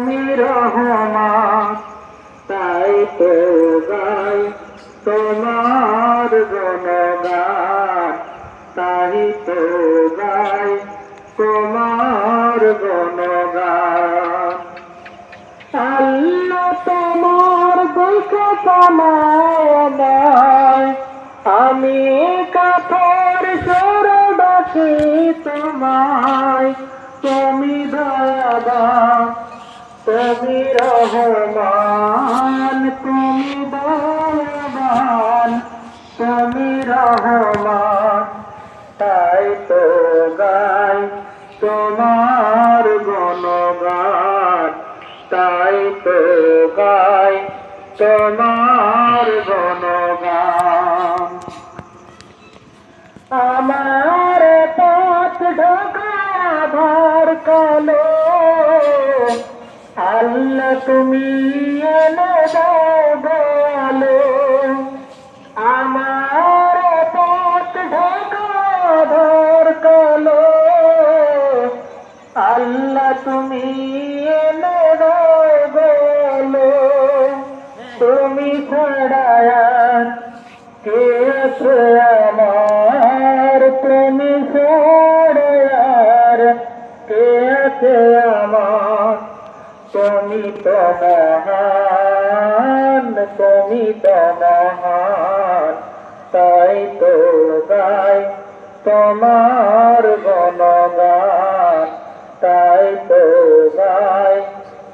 তুমি রহমান, তাই তো গাই তোমার গুণগান, তাই তো গাই তোমার গুণগান। আল্লাহ তোমার দেখে তোমায়, আমি কাফের সুরে ডাকি তোমায়। তুমি দয়াবান, তুমি রহমান, তুমি দয়াবান, তুমি রহমান, তাই তো গাই তোমার গুণগান, তাই তো গাই তোমার গুণগান। আমার পথ ঢাকা আধার কালো, আল্লাহ তুমি এনে দাও ভালো। আমার পথ ঢাকা আধার কালো, আল্লাহ তুমি এনে দাও ভালো। তুমি ছাড়া কে আছে আমার, তুমি ছাড়া কে আছে আমার। তুমি তো মহান, তুমি তো মহান, তাই তো গাই তোমার গুণগান, তাই তো গাই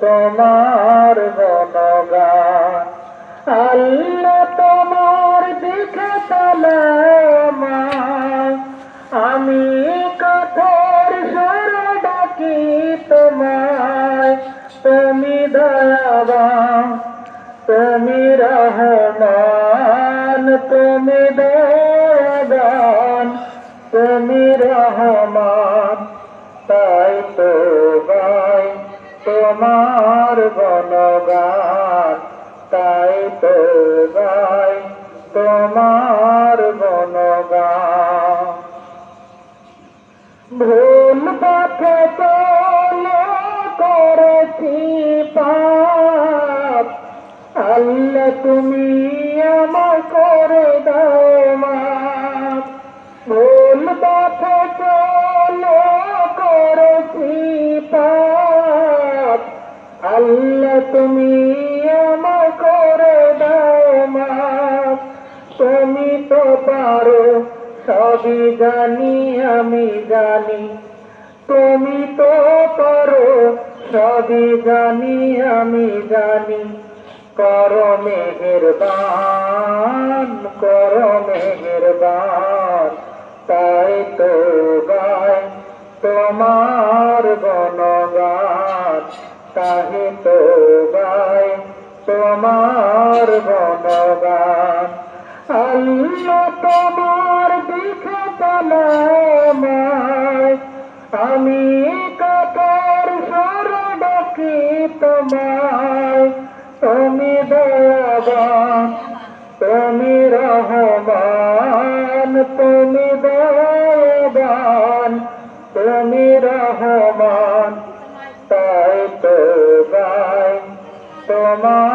তোমার গুণগান। আল্লাহ তোমার দিকে তালায়, আমি কাঠের সুরে ডাকি তোমায়। তুমি দয়াবান, তুমি রহমান, তুমি দয়াবান, তুমি রহমান, তাই তো গাই তোমার গুণগান, তাই তো গাই তোমার গুণগান। ভুল পথে চলে করেছি পাপ, আল্লাহ তুমি আমায় করে দাও মাফ। ভুল পথে চলে করেছি পাপ, আল্লাহ তুমি আমায় করে দাও মাফ। তুমি তো পারো সবই জানি আমি জানি, তুমি তো পারো সবই জানি আমি জানি। করো মেহেরবান, করো মেহেরবান, তাই তো গাই তোমার গুণগান, তাই তো গাই তোমার গুণগান। আল্লাহ তোমার দিকে তালায়, আমি কাতর সুরে ডাকি তোমায়। তুমি দয়াবান, তুমি রহমান, তুমি দয়াবান, তুমি রহমান, তাই তো গাই তোমার